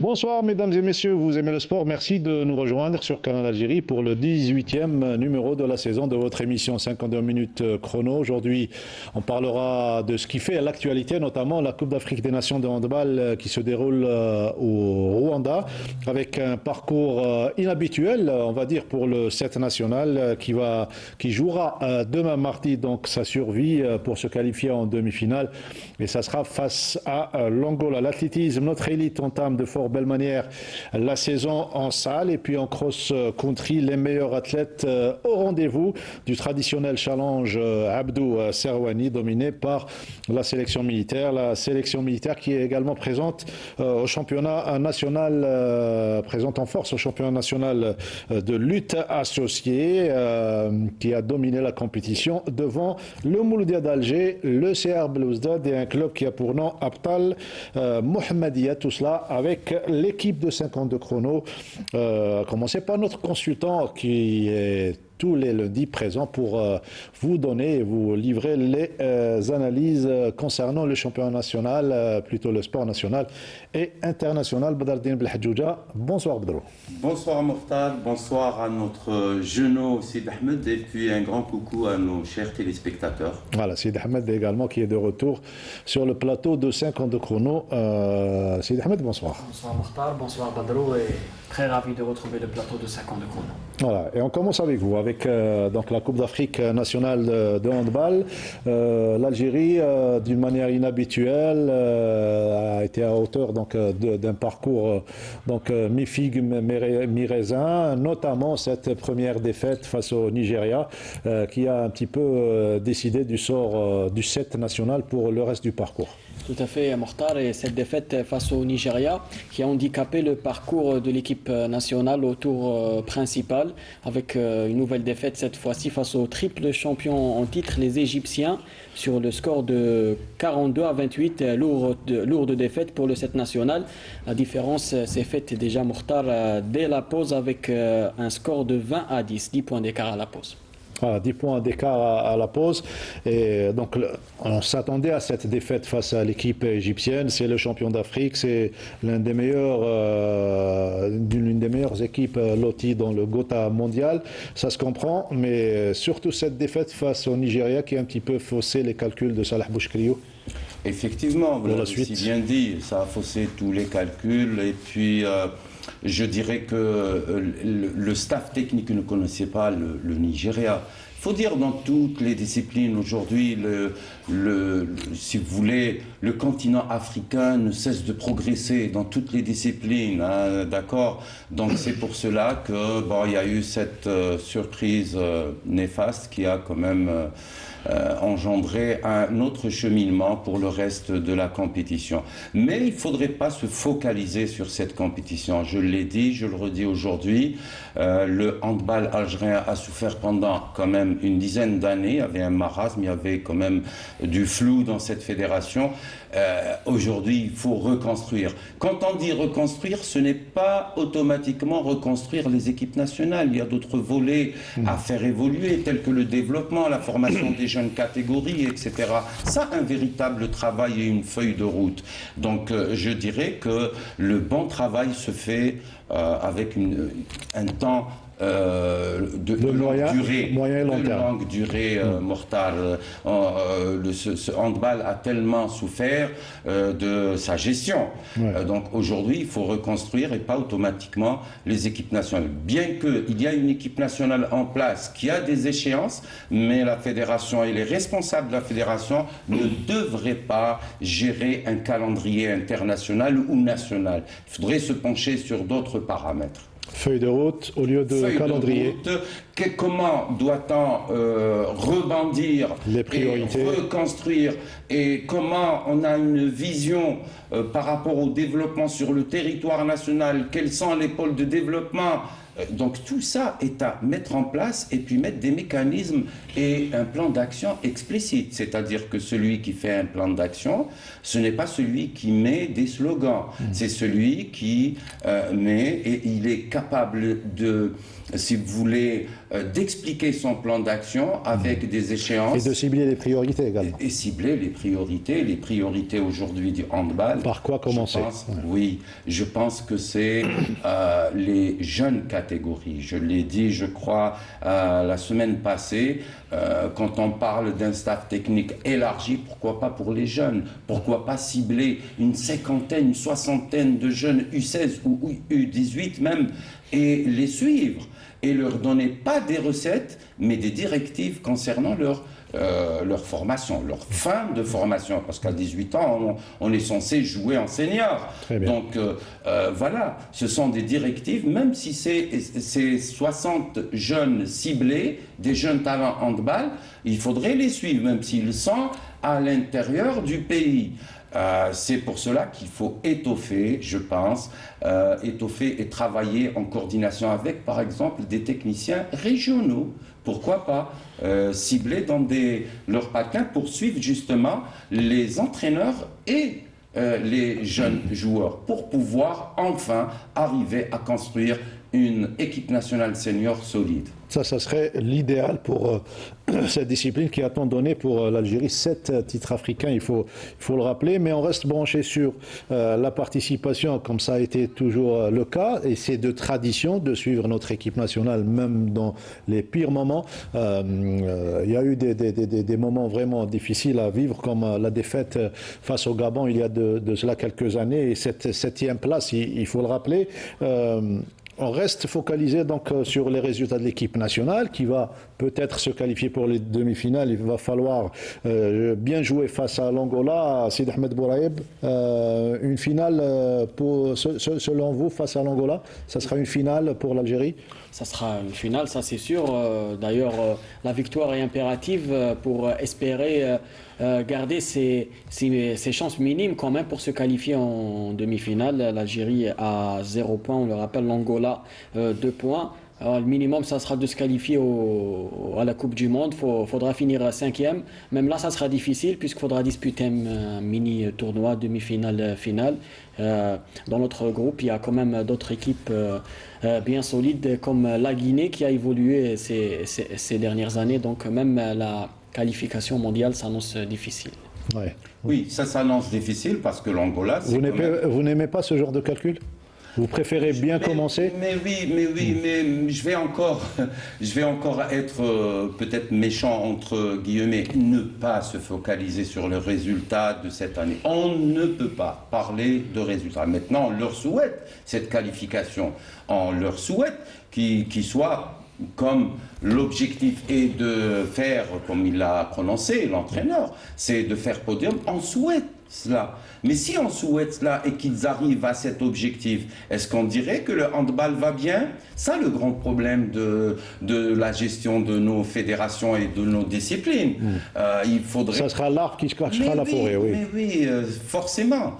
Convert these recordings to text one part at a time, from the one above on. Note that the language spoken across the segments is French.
Bonsoir mesdames et messieurs, vous aimez le sport, merci de nous rejoindre sur Canal Algérie pour le 18e numéro de la saison de votre émission 52 minutes chrono. Aujourd'hui, on parlera de ce qui fait l'actualité, notamment la Coupe d'Afrique des Nations de handball qui se déroule au Rwanda avec un parcours inhabituel, on va dire, pour le 7 national qui jouera demain mardi, donc sa survie pour se qualifier en demi-finale. Et ça sera face à l'Angola. L'athlétisme, notre élite entame de fort belle manière la saison en salle et puis en cross-country, les meilleurs athlètes au rendez-vous du traditionnel challenge Abdou Serwani dominé par la sélection militaire. La sélection militaire qui est également présente au championnat national, présente en force au championnat national de lutte associée qui a dominé la compétition devant le Mouloudia d'Alger, le CR Belouizdad et un club qui a pour nom Abtal Mohammedia, tout cela avec l'équipe de 52 chrono, à commencer par notre consultant qui est tous les lundis présent pour vous donner et vous livrer les analyses concernant le championnat national, plutôt le sport national et international. Badardine Belhadjouja, bonsoir Badrou. Bonsoir Mortal, bonsoir à notre genou Sid Ahmed et puis un grand coucou à nos chers téléspectateurs. Voilà, Sid Ahmed également qui est de retour sur le plateau de 52 chrono. Sid Ahmed, bonsoir. Bonsoir Mortal, bonsoir Badrou et très ravi de retrouver le plateau de 52 chrono. Voilà, et on commence avec vous, avec donc la Coupe d'Afrique nationale de handball. L'Algérie, d'une manière inhabituelle, a été à hauteur d'un parcours mi-figue, mi-raisin, notamment cette première défaite face au Nigeria, qui a un petit peu décidé du sort du 7 national pour le reste du parcours. Tout à fait, Mortar, et cette défaite face au Nigeria qui a handicapé le parcours de l'équipe nationale au tour principal avec une nouvelle défaite cette fois-ci face aux triple champions en titre, les Égyptiens, sur le score de 42-28, lourde défaite pour le 7 national. La différence s'est faite déjà, Mortar, dès la pause avec un score de 20-10, 10 points d'écart à la pause. Voilà, 10 points d'écart à la pause. Et donc, on s'attendait à cette défaite face à l'équipe égyptienne. C'est le champion d'Afrique, c'est l'une des meilleures équipes loties dans le Gotha mondial. Ça se comprend, mais surtout cette défaite face au Nigeria qui a un petit peu faussé les calculs de Salah Bouchkriou. Effectivement, vous l'avez si bien dit, ça a faussé tous les calculs et puis je dirais que le staff technique ne connaissait pas le Nigeria. Il faut dire dans toutes les disciplines aujourd'hui, si vous voulez, le continent africain ne cesse de progresser dans toutes les disciplines, hein, d'accord. Donc c'est pour cela que il y a eu cette surprise néfaste qui a quand même engendrer un autre cheminement pour le reste de la compétition. Mais il ne faudrait pas se focaliser sur cette compétition. Je l'ai dit, je le redis aujourd'hui, le handball algérien a souffert pendant quand même une dizaine d'années. Il y avait un marasme, il y avait quand même du flou dans cette fédération. Aujourd'hui, il faut reconstruire. Quand on dit reconstruire, ce n'est pas automatiquement reconstruire les équipes nationales. Il y a d'autres volets à faire évoluer, tels que le développement, la formation des jeunes catégories, etc. Ça, un véritable travail et une feuille de route. Donc, je dirais que le bon travail se fait avec un temps de longue durée mortale. Ce handball a tellement souffert de sa gestion. Ouais. Donc aujourd'hui, il faut reconstruire et pas automatiquement les équipes nationales. Bien qu'il y a une équipe nationale en place qui a des échéances, mais la fédération et les responsables de la fédération ne devraient pas gérer un calendrier international ou national. Il faudrait se pencher sur d'autres paramètres. Feuille de route au lieu de calendrier. Comment doit-on rebondir et reconstruire et comment on a une vision par rapport au développement sur le territoire national, quels sont les pôles de développement. Donc tout ça est à mettre en place et puis mettre des mécanismes et un plan d'action explicite. C'est-à-dire que celui qui fait un plan d'action, ce n'est pas celui qui met des slogans. C'est celui qui met, et il est capable de, si vous voulez, d'expliquer son plan d'action avec des échéances. Et de cibler les priorités également. Et cibler les priorités aujourd'hui du handball. Par quoi commencer? Oui, je pense que c'est les jeunes catégories. Je l'ai dit, je crois, la semaine passée, quand on parle d'un staff technique élargi, pourquoi pas pour les jeunes? Pourquoi pas cibler une cinquantaine, une soixantaine de jeunes U16 ou U18 même, et les suivre et leur donner pas des recettes, mais des directives concernant leur formation, leur fin de formation, parce qu'à 18 ans, on est censé jouer en senior. Donc voilà, ce sont des directives, même si c'est 60 jeunes ciblés, des jeunes talents handball, il faudrait les suivre, même s'ils sont à l'intérieur du pays. C'est pour cela qu'il faut étoffer, je pense, étoffer et travailler en coordination avec, par exemple, des techniciens régionaux. Pourquoi pas cibler dans leurs patins pour suivre justement les entraîneurs et les jeunes joueurs, pour pouvoir enfin arriver à construire une équipe nationale senior solide. Ça serait l'idéal pour cette discipline qui a tant donné pour l'Algérie. 7 titres africains, il faut le rappeler, mais on reste branché sur la participation, comme ça a été toujours le cas, et c'est de tradition de suivre notre équipe nationale, même dans les pires moments. Il y a eu des moments vraiment difficiles à vivre, comme la défaite face au Gabon il y a de cela quelques années, et cette 7e place, il faut le rappeler. On reste focalisé donc sur les résultats de l'équipe nationale qui va peut-être se qualifier pour les demi-finales. Il va falloir bien jouer face à l'Angola. Sid Ahmed Bouraïb, une finale selon vous face à l'Angola, ça sera une finale pour l'Algérie? Ça sera une finale, ça c'est sûr. D'ailleurs, la victoire est impérative pour espérer garder ses chances minimes quand même pour se qualifier en demi-finale. L'Algérie a 0 points, on le rappelle, l'Angola 2 points. Alors, le minimum, ça sera de se qualifier à la Coupe du Monde. Il faudra finir 5e. Même là, ça sera difficile puisqu'il faudra disputer un mini-tournoi, demi-finale, finale. Dans notre groupe, il y a quand même d'autres équipes bien solides comme la Guinée qui a évolué ces dernières années. Donc même la qualification mondiale s'annonce difficile. Ouais. Oui, ça s'annonce difficile parce que l'Angola... Vous n'aimez pas ce genre de calcul? Vous préférez bien commencer? Mais je vais encore être peut-être méchant entre guillemets, ne pas se focaliser sur le résultat de cette année. On ne peut pas parler de résultats. Maintenant, on leur souhaite cette qualification. On leur souhaite qu'ils soient comme l'objectif est de faire, comme il l'a prononcé, l'entraîneur, c'est de faire podium, on souhaite cela. Mais si on souhaite cela et qu'ils arrivent à cet objectif, est-ce qu'on dirait que le handball va bien? Ça, le grand problème de la gestion de nos fédérations et de nos disciplines. Il faudrait... Ça sera l'arbre qui cachera la forêt, oui. Mais oui, forcément,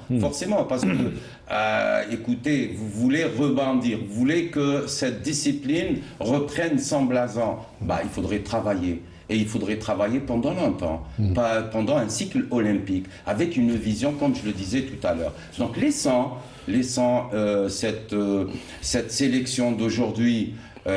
parce que, écoutez, vous voulez rebondir, vous voulez que cette discipline reprenne son blason. Il faudrait travailler. Et il faudrait travailler pendant longtemps, pas pendant un cycle olympique, avec une vision, comme je le disais tout à l'heure. Donc laissant cette sélection d'aujourd'hui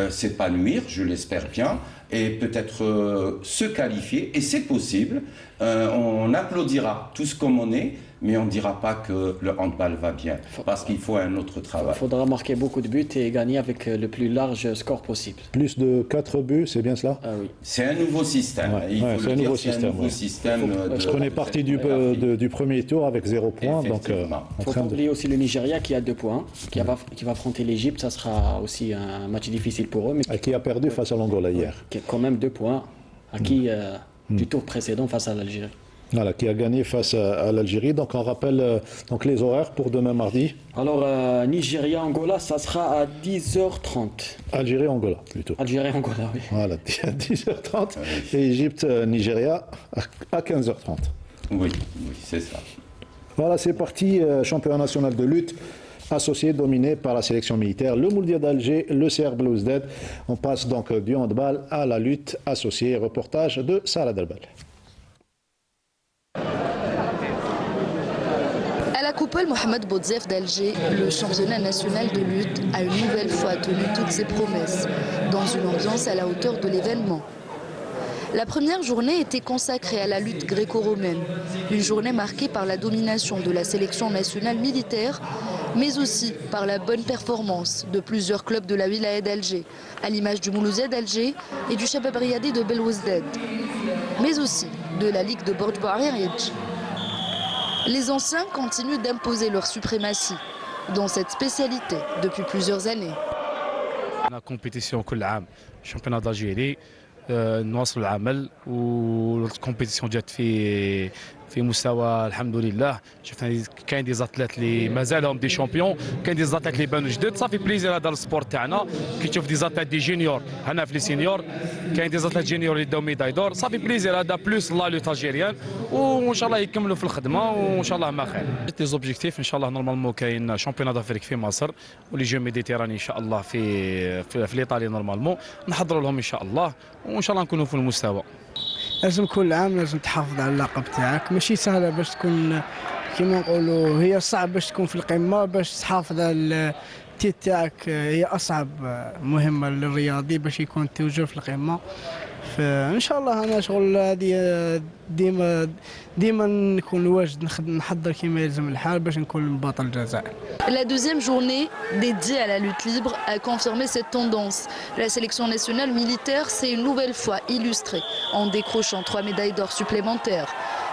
s'épanouir, je l'espère bien, et peut-être se qualifier, et c'est possible. On applaudira tous comme on est, mais on ne dira pas que le handball va bien, parce qu'il faut un autre travail. Il faudra marquer beaucoup de buts et gagner avec le plus large score possible. Plus de 4 buts, c'est bien cela? Ah oui. C'est un nouveau système. C'est un nouveau système. Parce qu'on est parti du premier tour avec 0 points. Il ne faut pas oublier aussi le Nigeria qui a 2 points, qui va affronter l'Égypte. Ça sera aussi un match difficile pour eux. Mais qui a perdu face à l'Angola hier. Qui a quand même 2 points acquis du tour précédent face à l'Algérie. Voilà, qui a gagné face à l'Algérie. Donc on rappelle les horaires pour demain mardi. Alors Nigeria-Angola, ça sera à 10h30. Algérie-Angola plutôt. Algérie-Angola, oui. Voilà, à 10h30. Et Égypte-Nigeria à 15h30. Oui, c'est ça. Voilà, c'est parti. Championnat national de lutte associé dominé par la sélection militaire, le Mouldia d'Alger, le CR Belouizdad. On passe donc du handball à la lutte associée. Reportage de Sarah Delbel. Léopold Mohamed Boudzief d'Alger, le championnat national de lutte a une nouvelle fois tenu toutes ses promesses, dans une ambiance à la hauteur de l'événement. La première journée était consacrée à la lutte gréco-romaine, une journée marquée par la domination de la sélection nationale militaire, mais aussi par la bonne performance de plusieurs clubs de la wilaya d'Alger, à l'image du Moulouzia d'Alger et du Shabab Riyadi de Belouizdad, mais aussi de la Ligue de Borj Bouarridj. Les anciens continuent d'imposer leur suprématie dans cette spécialité depuis plusieurs années. La compétition كل عام championnat d'Algérie نواصل العمل والكومبيتيسيون جات في مستوى الحمد لله. شفنا كاين دي زاتليت اللي مازالهم دي شامبيون، كاين دي زاتليت اللي بانوا جدد. صافي بليزير هذا السبورت تاعنا كي تشوف دي زاتليت دي جونيور هنا في لي سينيور، كاين دي زاتليت جونيور اللي داو ميداي دور. صافي بليزير هذا بلوس لا لوت الجيريان، وان شاء الله يكملوا في الخدمه وان شاء الله ما خير. لي زوبجيكتيف ان شاء الله نورمالمون كاين شامبيونات دافريك في مصر ولي جو ميديتيراني ان شاء الله في ايطاليا نورمالمون نحضروا لهم ان شاء الله وان شاء الله نكونوا في المستوى. لازم كل عام لازم تحافظ على اللقب تاعك، ماشي سهله باش تكون كيما نقولوا، هي صعب باش تكون في القمه، باش تحافظ على التيت تاعك هي اصعب مهمه للرياضي باش يكون توجور في القمه. فان شاء الله انا شغل هذه ديما نكون واجد نحضر كيما يلزم الحال باش نكون بطل الجزائر. La deuxième journée, dédiée à la lutte libre, a confirmé cette tendance. La sélection nationale militaire s'est une nouvelle fois illustrée en décrochant 3 médailles d'or supplémentaires.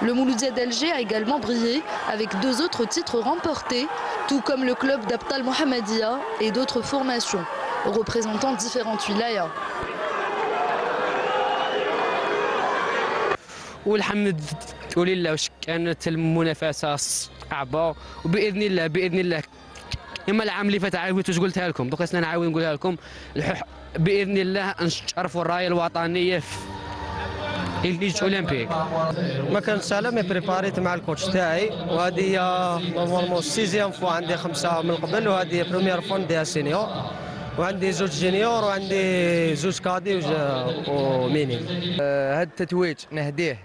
Le Mouloudia d'Alger a également brillé avec 2 autres titres remportés, tout comme le club d'Abtal Mohammedia et d'autres formations représentant différentes wilayas. والحمد لله كانت المنافسه صعبه، وباذن الله اما العام اللي فات عاودت قلتها لكم، دوكا انا نعاود نقولها لكم باذن الله نشرفوا الرايه الوطنيه في الليج اولمبيك. ما كانت سهله، مي بريباريت مع الكوتش تاعي، وهذه هي نورمالمون سيزيام فوا عندي 5 من قبل، وهذه بروميير فوا نديها سينيور، وعندي 2 جينيور وعندي 2 كادي وميني. هذا التتويج نهديه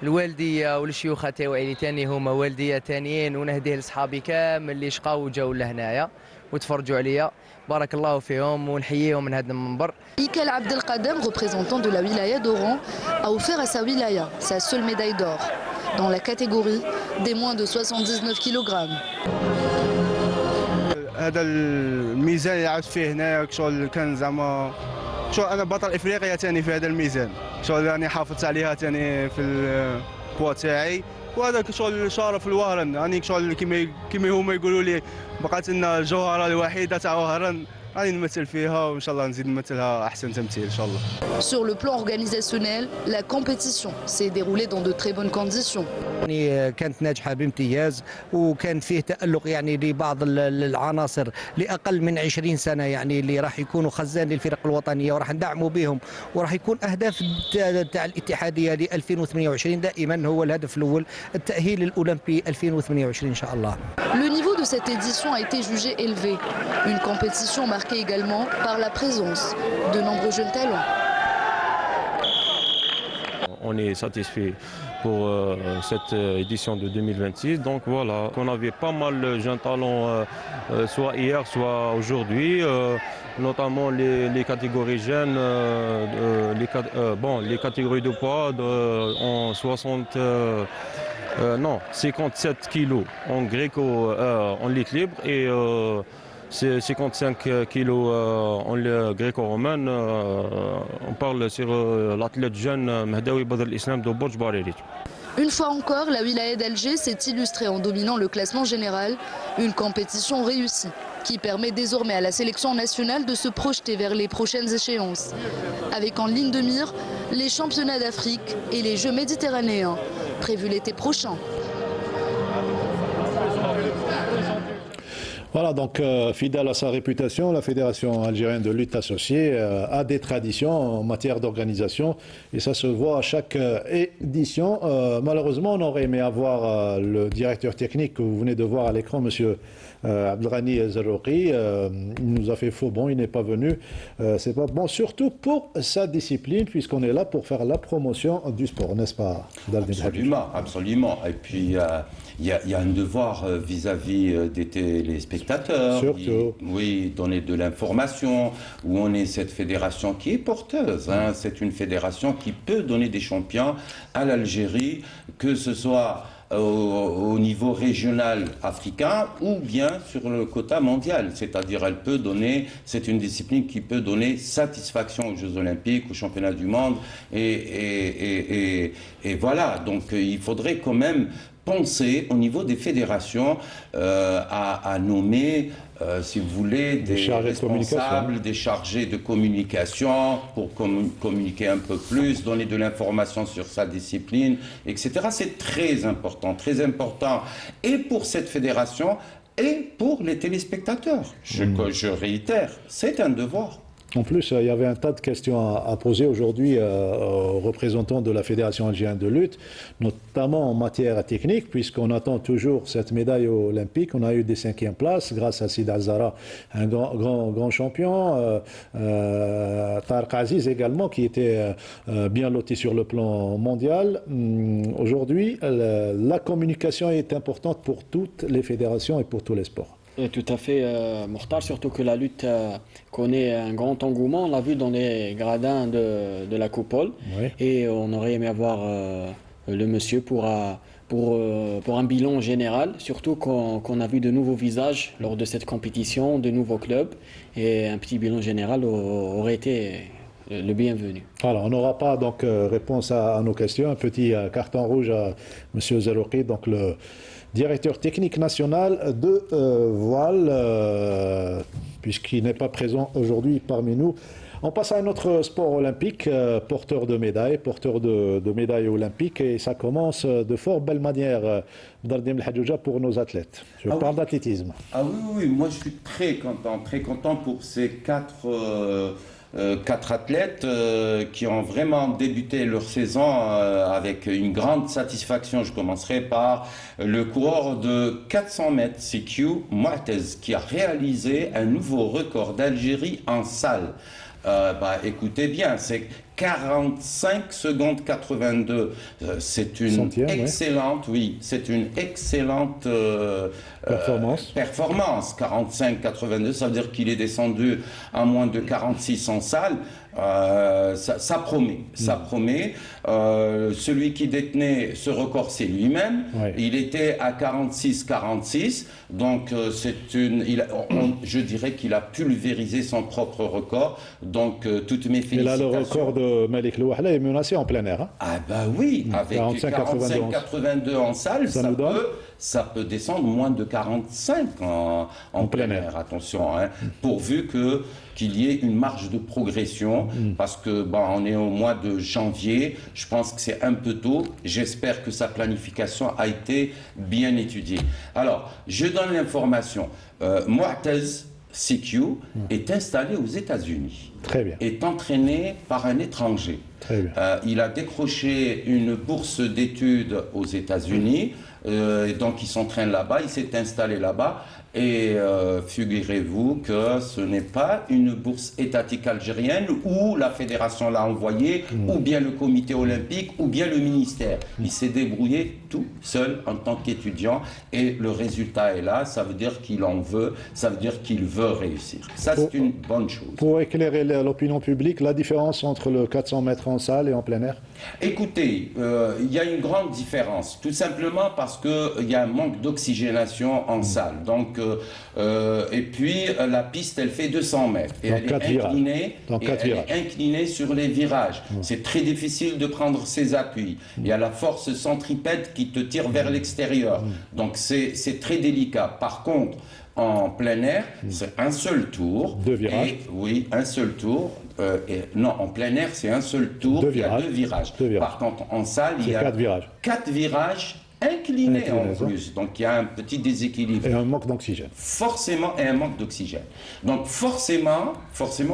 الوالديه والشيوخه تاوعي اللي تاني هما والديه تانيين، ونهديه لصحابي كامل اللي شقاو وجاو لهنايا وتفرجوا عليا، بارك الله فيهم ونحييهم من هذا المنبر. Michael Abdelkadem, représentant de la wilaya d'Oran, a offert à sa wilaya sa seule médaille d'or dans la catégorie des moins de 79 kg. هذا الميزان اللي عرفت فيه هنايا شغل كان زعما شغل انا بطل افريقيا ثاني في هذا الميزان، شغل راني حافظت عليها ثاني في البوا تاعي، وهذا شغل شرف الوهران. راني شغل كيما هما يقولوا لي بقات لنا الجوهره الوحيده تاع وهران، راني نمثل فيها وان شاء الله نزيد نمثلها احسن تمثيل ان شاء الله. Sur le plan organisationnel, la compétition s'est déroulée dans de très bonnes conditions. يعني كانت ناجحه بامتياز، وكان فيه تألق يعني لبعض العناصر لاقل من 20 سنه، يعني اللي راح يكونوا خزان للفرق الوطنيه وراح ندعموا بهم، وراح يكون اهداف تاع الاتحاديه ل 2028 دائما هو الهدف الاول التاهيل الاولمبي 2028 ان شاء الله. Le niveau de cette édition a été jugé élevé, une compétition marquée également par la présence de nombreux jeunes talents. On est satisfait pour cette édition de 2026. Donc voilà, on avait pas mal de jeunes talents, soit hier, soit aujourd'hui, notamment les catégories jeunes, les catégories de poids en 57 kilos en gréco, en lutte libre et 55 kilos en gréco-romaine. On parle sur l'athlète jeune Mehdaoui Badr al-Islam de Borj Bouarridj. Une fois encore, la wilaya d'Alger s'est illustrée en dominant le classement général, une compétition réussie qui permet désormais à la sélection nationale de se projeter vers les prochaines échéances, avec en ligne de mire les championnats d'Afrique et les Jeux méditerranéens prévus l'été prochain. Voilà, donc fidèle à sa réputation, la Fédération algérienne de lutte associée a des traditions en matière d'organisation et ça se voit à chaque édition. Malheureusement, on aurait aimé avoir le directeur technique que vous venez de voir à l'écran, monsieur Abdelghani Zarrouqi. Il nous a fait faux bon, il n'est pas venu. C'est pas bon, surtout pour sa discipline, puisqu'on est là pour faire la promotion du sport, n'est-ce pas, Daldin Hadj? Absolument, absolument. Et puis, il y a un devoir vis-à-vis des téléspectateurs. Surtout. Oui, donner de l'information, où on est cette fédération qui est porteuse. Hein. C'est une fédération qui peut donner des champions à l'Algérie, que ce soit au niveau régional africain ou bien sur le quota mondial. C'est-à-dire, elle peut donner, c'est une discipline qui peut donner satisfaction aux Jeux Olympiques, aux Championnats du monde. Et voilà, donc il faudrait quand même penser au niveau des fédérations à nommer, si vous voulez, des responsables, des chargés de communication pour communiquer un peu plus, donner de l'information sur sa discipline, etc. C'est très important et pour cette fédération et pour les téléspectateurs. Je réitère, c'est un devoir. En plus, il y avait un tas de questions à poser aujourd'hui aux représentants de la Fédération algérienne de lutte, notamment en matière technique, puisqu'on attend toujours cette médaille olympique. On a eu des 5e places grâce à Sid Al-Zara, un grand champion. Tarek Aziz également, qui était bien loti sur le plan mondial. Aujourd'hui, la communication est importante pour toutes les fédérations et pour tous les sports. Tout à fait, Mokhtar, surtout que la lutte connaît un grand engouement. On l'a vu dans les gradins de la coupole. Oui. Et on aurait aimé avoir le monsieur pour un bilan général, surtout qu'on a vu de nouveaux visages lors de cette compétition, de nouveaux clubs. Et un petit bilan général aurait été le bienvenu. Alors, on n'aura pas donc réponse à nos questions. Un petit carton rouge à M. Zarrouqi, donc le directeur technique national de voile, puisqu'il n'est pas présent aujourd'hui parmi nous. On passe à un autre sport olympique, porteur de médailles olympiques, et ça commence de fort belle manière, Dardim El Hadjouja, pour nos athlètes. Je parle d'athlétisme. Ah oui, moi je suis très content pour ces quatre athlètes qui ont vraiment débuté leur saison avec une grande satisfaction. Je commencerai par le coureur de 400 mètres, CQ Moatez, qui a réalisé un nouveau record d'Algérie en salle. Écoutez bien, c'est 45 secondes 82. C'est une excellente, c'est une excellente performance. 45-82, ça veut dire qu'il est descendu à moins de 46 en salle. Ça promet. Celui qui détenait ce record, c'est lui-même. Ouais. Il était à 46-46. Donc, je dirais qu'il a pulvérisé son propre record. Donc, toutes mes félicitations. Et là, le record de Malik Louahla est menacé en plein air. Hein. Ah oui, avec 45-82 en salle, ça peut descendre moins de 45 en plein air. Attention, hein, pourvu qu'il y ait une marge de progression, parce que on est au mois de janvier, je pense que c'est un peu tôt, j'espère que sa planification a été bien étudiée. Alors, je donne l'information, Moatez CQ est installé aux États-Unis. Très bien. Est entraîné par un étranger. Très bien. Il a décroché une bourse d'études aux États-Unis, et donc il s'entraîne là-bas, il s'est installé là-bas. Et figurez-vous que ce n'est pas une bourse étatique algérienne où la fédération l'a envoyé, ou bien le comité olympique, ou bien le ministère. Il s'est débrouillé tout seul en tant qu'étudiant et le résultat est là, ça veut dire qu'il en veut, ça veut dire qu'il veut réussir. Ça, c'est une bonne chose. Pour éclairer l'opinion publique, la différence entre le 400 mètres en salle et en plein air? Écoutez, il y a une grande différence, tout simplement parce qu'il y a un manque d'oxygénation en salle. Donc, et puis la piste, elle fait 200 mètres. Et elle est inclinée sur les virages. C'est très difficile de prendre ses appuis. Il y a la force centripète qui te tire vers l'extérieur. Donc c'est très délicat. Par contre, en plein air, c'est un seul tour. 2 virages. Oui, un seul tour. Non, en plein air, c'est un seul tour. Il y a 2 virages. Par contre, en salle, il y a 4 virages. 4 virages incliné en plus. Donc il y a un petit déséquilibre. Et un manque d'oxygène. Forcément, et un manque d'oxygène. Donc forcément,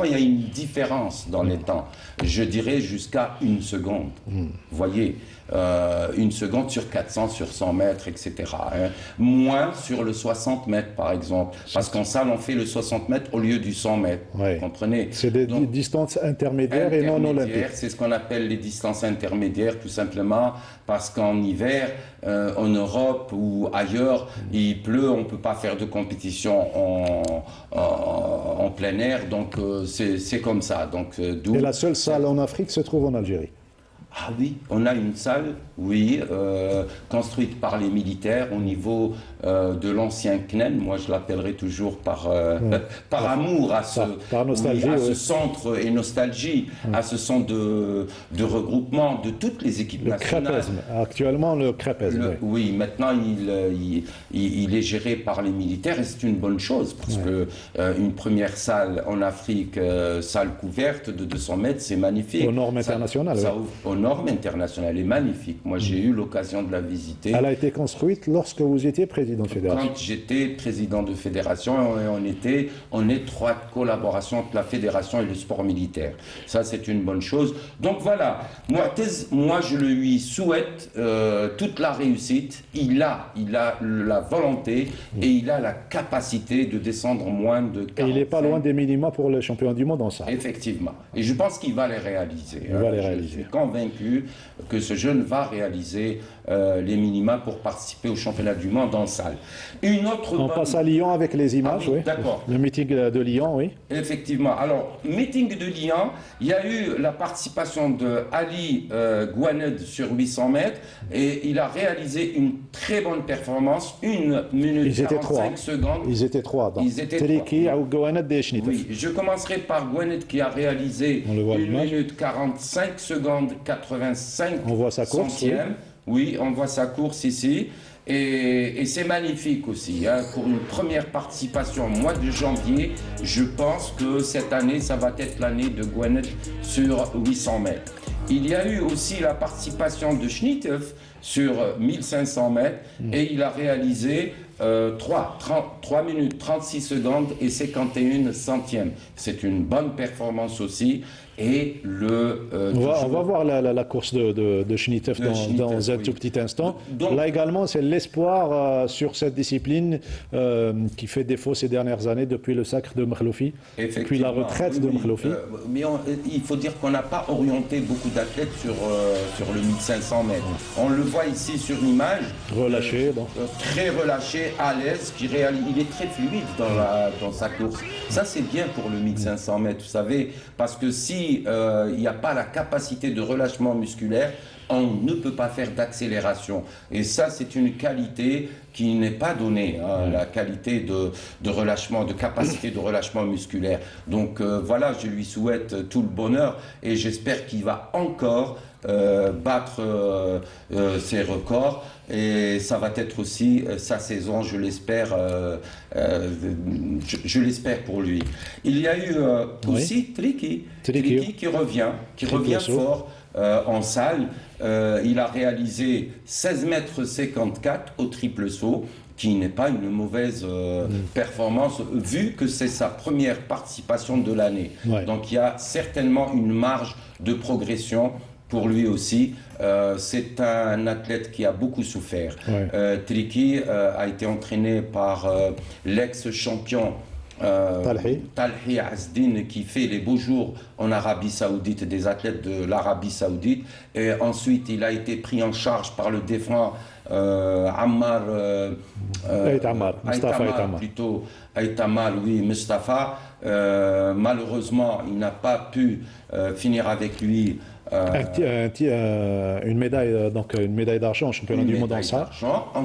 il y a une différence dans les temps. Je dirais jusqu'à 1 seconde. Vous voyez, 1 seconde sur 400, sur 100 mètres, etc. Hein. Moins sur le 60 mètres, par exemple. Parce qu'en salle, on fait le 60 mètres au lieu du 100 mètres. Ouais. Vous comprenez? C'est des distances intermédiaires et non olympiques. C'est ce qu'on appelle les distances intermédiaires, tout simplement, parce qu'en hiver, en Europe ou ailleurs, il pleut, on ne peut pas faire de compétition en plein air, donc c'est comme ça. Donc, et la seule salle en Afrique se trouve en Algérie. Ah oui, on a une salle, oui, construite par les militaires au niveau de l'ancien CNEN. Moi, je l'appellerai toujours par amour à ce, par nostalgie, oui, à ce centre et nostalgie, à ce centre de regroupement de toutes les équipes nationales. Crépesme, actuellement le Crépesme. Oui, maintenant il est géré par les militaires et c'est une bonne chose parce que une première salle en Afrique, salle couverte de 200 mètres, c'est magnifique. Aux normes internationales. Ça ouvre aux normes internationales, elle est magnifique. Moi, j'ai eu l'occasion de la visiter. Elle a été construite lorsque vous étiez président de fédération. Quand j'étais président de fédération, on était en étroite collaboration entre la fédération et le sport militaire. Ça, c'est une bonne chose. Donc voilà, moi je lui souhaite toute la réussite. Il a la volonté et il a la capacité de descendre moins de 45. Et il n'est pas loin des minima pour les champions du monde en salle. Effectivement. Et je pense qu'il va les réaliser. Il va les réaliser. Je suis convaincu que ce jeune va réaliser les minima pour participer au championnat du monde en salle. On passe à Lyon avec les images, oui. Oui. D'accord. Le meeting de Lyon, oui. Effectivement. Alors, meeting de Lyon, il y a eu la participation de Ali Gouaned sur 800 mètres et il a réalisé une très bonne performance, 1 minute 45 secondes. Ils étaient trois. Ils étaient Teleki trois. ou Gouaned et Schnitz. Oui, je commencerai par Gouaned qui a réalisé 1 minute 45 secondes 85 on voit sa course, centièmes. Oui, on voit sa course ici. Et c'est magnifique aussi. Hein. Pour une première participation au mois de janvier, je pense que cette année, ça va être l'année de Gouaned sur 800 mètres. Il y a eu aussi la participation de Schnitteuf sur 1500 mètres et il a réalisé 3 minutes 36 secondes et 51 centièmes. C'est une bonne performance aussi. Et on va voir la course de Schnitteuf dans un tout petit instant. Donc, là également, c'est l'espoir sur cette discipline qui fait défaut ces dernières années depuis le sacre de Mkhloufi, puis la retraite de Mkhloufi. Mais il faut dire qu'on n'a pas orienté beaucoup d'athlètes sur le 1500 mètres. On le voit ici sur l'image. Relâché. Très relâché, à l'aise. Il est très fluide dans sa course. Ça, c'est bien pour le 1500 mètres, vous savez, parce que si il n'y a pas la capacité de relâchement musculaire, on ne peut pas faire d'accélération. Et ça, c'est une qualité qui n'est pas donnée, hein, la qualité de relâchement, de capacité de relâchement musculaire. Donc voilà, je lui souhaite tout le bonheur et j'espère qu'il va encore battre ses records. Et ça va être aussi sa saison, je l'espère, je l'espère pour lui. Il y a eu aussi Teleki qui revient fort en salle. Il a réalisé 16 mètres 54 au triple saut, qui n'est pas une mauvaise performance, vu que c'est sa première participation de l'année. Ouais. Donc il y a certainement une marge de progression pour lui aussi. C'est un athlète qui a beaucoup souffert. Ouais. Teleki a été entraîné par l'ex-champion Talhi Azdin, qui fait les beaux jours en Arabie Saoudite, des athlètes de l'Arabie Saoudite. Et ensuite, il a été pris en charge par le défunt Ammar, Mustafa. Malheureusement, il n'a pas pu finir avec lui. Une médaille d'argent au championnat du monde en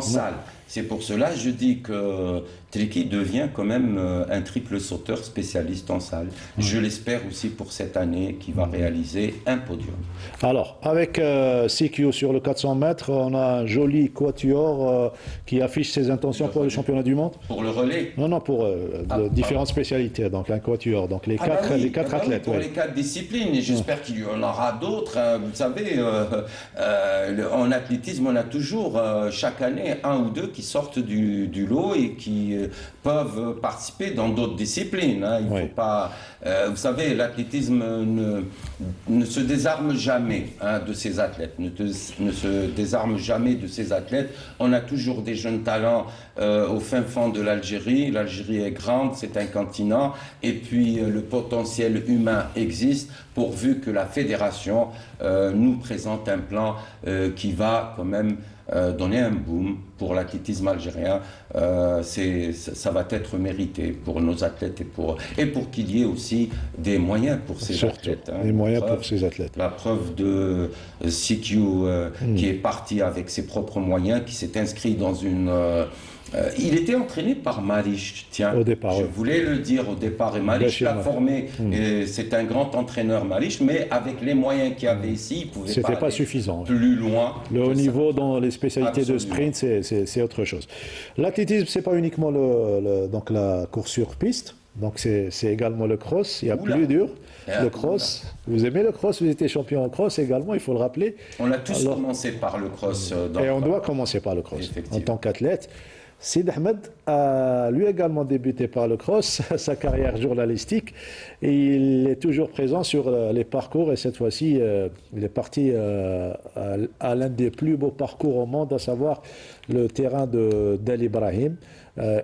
salle. C'est pour cela que je dis que Teleki devient quand même un triple sauteur spécialiste en salle. Je l'espère aussi pour cette année qui va réaliser un podium. Alors, avec CQ sur le 400 mètres, on a un joli quatuor qui affiche ses intentions pour le championnat du monde? Pour le relais? Non, pour différentes spécialités, donc un quatuor, donc les quatre athlètes. Pour les 4 disciplines, et j'espère qu'il y en aura d'autres. Hein. Vous savez, en athlétisme, on a toujours, chaque année, 1 ou 2 qui sortent du lot et qui peuvent participer dans d'autres disciplines. Hein. Il faut pas... vous savez, l'athlétisme ne se désarme jamais de ses athlètes, ne se désarme jamais de ses athlètes. On a toujours des jeunes talents au fin fond de l'Algérie. L'Algérie est grande, c'est un continent, et puis le potentiel humain existe pourvu que la fédération nous présente un plan qui va quand même donner un boom pour l'athlétisme algérien. Ça va être mérité pour nos athlètes et pour qu'il y ait aussi des moyens pour ces athlètes. Des moyens pour ces athlètes. La preuve de CQ qui est parti avec ses propres moyens, qui s'est inscrit dans une... il était entraîné par Malish, tiens. Au départ, je voulais le dire au départ. Et Malish l'a formé. C'est un grand entraîneur, Malish, mais avec les moyens qu'il y avait ici, il pouvait pas aller suffisant. Plus loin. Le haut niveau dans les spécialités de sprint, c'est autre chose. L'athlétisme, c'est pas uniquement donc la course sur piste. Donc c'est également le cross. Il y a plus dur. Le cross. Vous aimez le cross? Vous étiez champion en cross également, il faut le rappeler. On a tous commencé par le cross. Et on doit commencer par le cross en tant qu'athlète. Sid Ahmed a lui également débuté par le cross, sa carrière journalistique, et il est toujours présent sur les parcours, et cette fois-ci il est parti à l'un des plus beaux parcours au monde, à savoir le terrain d'El Ibrahim.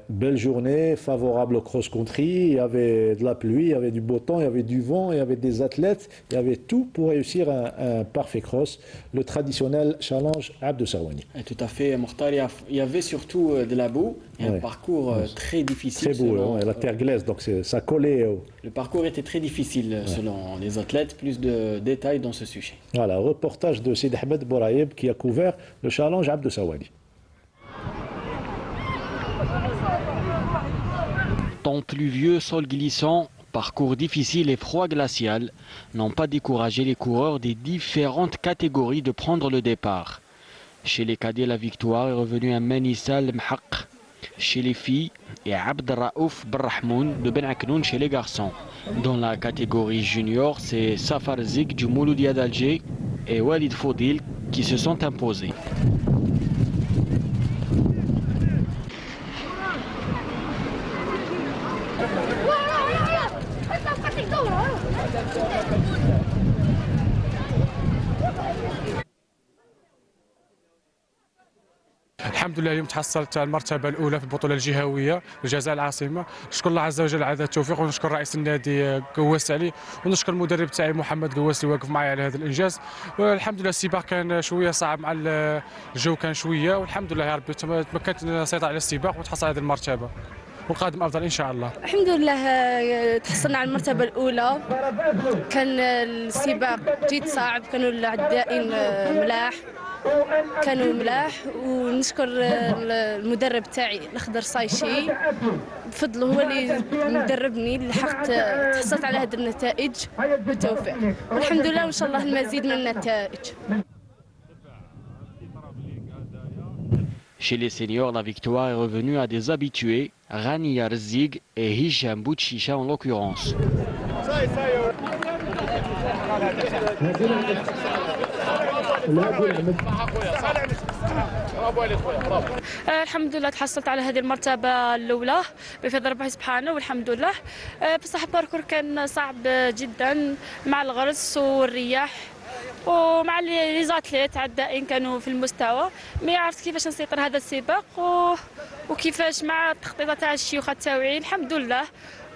Belle journée, favorable au cross-country, il y avait de la pluie, il y avait du beau temps, il y avait du vent, il y avait des athlètes, il y avait tout pour réussir un parfait cross, le traditionnel challenge Abdou Sahwani. Tout à fait, Mokhtar, il y avait surtout de la boue, et un parcours très difficile. Très beau, la terre glaise, donc ça collait. Le parcours était très difficile selon les athlètes, plus de détails dans ce sujet. Voilà, reportage de Sid Ahmed Bouraïeb qui a couvert le challenge Abdou Sahwani. Temps pluvieux, sol glissant, parcours difficile et froid glacial n'ont pas découragé les coureurs des différentes catégories de prendre le départ. Chez les cadets, la victoire est revenue à Manissal Mhaq. Chez les filles, et Abd Raouf Brahmoun de Ben Aknoun chez les garçons. Dans la catégorie junior, c'est Safar Zik du Mouloudia d'Alger et Walid Foudil qui se sont imposés. الحمد لله اليوم تحصلت على المرتبة الأولى في البطولة الجهوية لجزاء العاصمة. نشكر الله عز وجل على هذا التوفيق، ونشكر رئيس النادي قواس علي، ونشكر المدرب تاعي محمد قواس اللي واقف معي على هذا الإنجاز. والحمد لله السباق كان شوية صعب مع الجو كان شوية، والحمد لله يا ربي تمكنت نسيطر على السباق ونتحصل على هذه المرتبة، والقادم أفضل إن شاء الله. الحمد لله تحصلنا على المرتبة الأولى. كان السباق جد صعب، كانوا العدائين ملاح ونشكر المدرب تاعي الأخضر صايشي، بفضله هو اللي مدربني اللي تحصلت على هذه النتائج بالتوفيق، والحمد لله وإن شاء الله المزيد من النتائج. Chez les seniors, la victoire est revenue à des habitués, Rania Rzig et Hicham Bouchicha en l'occurrence. الحمد لله تحصلت على هذه المرتبة الأولى بفضل ربي سبحانه والحمد لله. بصح الباركور كان صعب جدا مع الغرس والرياح ومع لي زاتليت عدائين كانوا في المستوى، ما عرفت كيفاش نسيطر هذا السباق وكيفاش مع التخطيطات تاع الشيوخ التاوعين الحمد لله،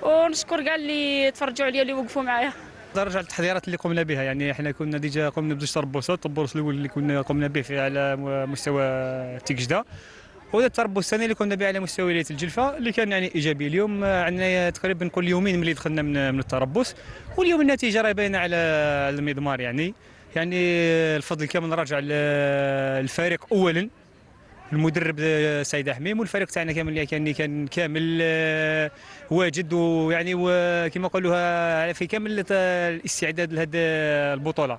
ونشكر كاع اللي تفرجوا عليا اللي وقفوا معايا. نرجع للتحضيرات اللي قمنا بها، يعني احنا كنا ديجا قمنا بزوج تربصات، التربص الاول اللي كنا قمنا به على مستوى تيكجدا، وهذا التربص الثاني اللي كنا به على مستوى ولايه الجلفه اللي كان يعني ايجابي. اليوم عندنا تقريبا نقول يومين ملي دخلنا من التربص، واليوم النتيجه راه باينه على المضمار. يعني الفضل كامل راجع للفريق اولا، المدرب سيد حميم، والفريق تاعنا كامل كان كامل واجد، ويعني كما نقولوها في كامل الاستعداد لهذه البطوله.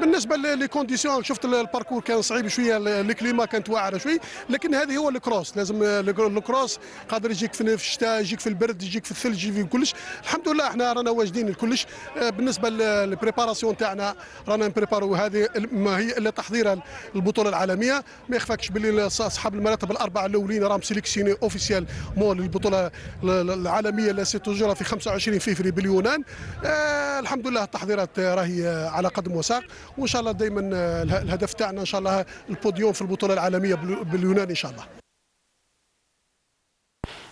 بالنسبه لي كونديسيون شفت الباركور كان صعيب شويه، الكليما كانت واعره شوي، لكن هذه هو الكروس. لازم الكروس قادر يجيك في الشتاء، يجيك في البرد، يجيك في الثلج، يجيك في كلش. الحمد لله احنا رانا واجدين الكلش. بالنسبه للبريباراسيون تاعنا رانا نبريبارو، هذه ما هي الا تحضير البطوله العالميه. ما يخفاكش باللي اصحاب المراتب الاربعه الاولين راهم سيليكسيوني اوفيسيال مول البطوله العالميه اللي ستجرى في 25 فبراير باليونان. الحمد لله التحضيرات راهي على قدم وساق، وان شاء الله دائما الهدف تاعنا ان شاء الله البوديوم في البطوله العالميه باليونان ان شاء الله.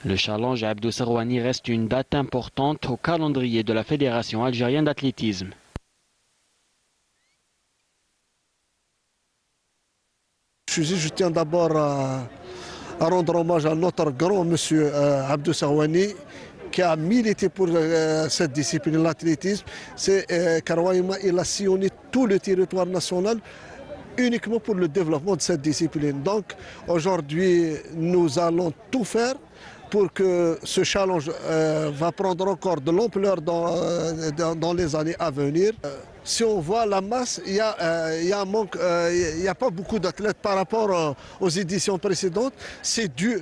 Le challenge à Abdou Serwani reste une date importante au calendrier de la Fédération algérienne d'athlétisme. Je tiens d'abord à rendre hommage à notre grand monsieur Abdou Serwani, qui a milité pour cette discipline, l'athlétisme. C'est Karouaïma, il a sillonné tout le territoire national uniquement pour le développement de cette discipline. Donc aujourd'hui, nous allons tout faire pour que ce challenge va prendre encore de l'ampleur dans les années à venir. Si on voit la masse, il y a un manque, il n'y a pas beaucoup d'athlètes par rapport aux éditions précédentes. C'est dû,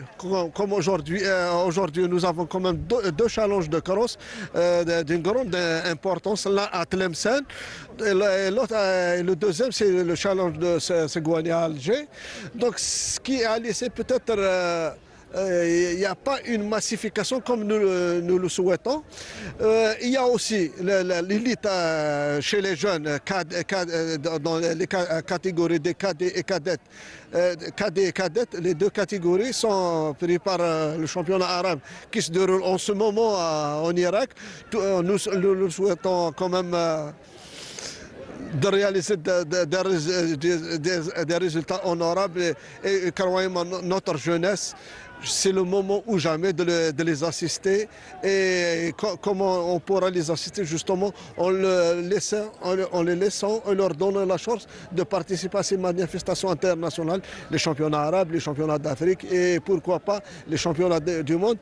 comme aujourd'hui, nous avons quand même deux challenges de cross d'une grande importance. L'un à Tlemcen, et le deuxième c'est le challenge de Ségouani à Alger. Donc ce qui a laissé peut-être... il n'y a pas une massification comme nous le souhaitons. Il y a aussi l'élite chez les jeunes, dans les catégories des cadets et cadettes. Cadets et cadettes, les deux catégories sont prises par le championnat arabe qui se déroule en ce moment en Irak. Nous souhaitons quand même de réaliser des résultats honorables et Karouaïma, notre jeunesse. C'est le moment ou jamais de les assister. Et comment on pourra les assister justement en les laissant, en leur donnant la chance de participer à ces manifestations internationales, les championnats arabes, les championnats d'Afrique et pourquoi pas les championnats du monde.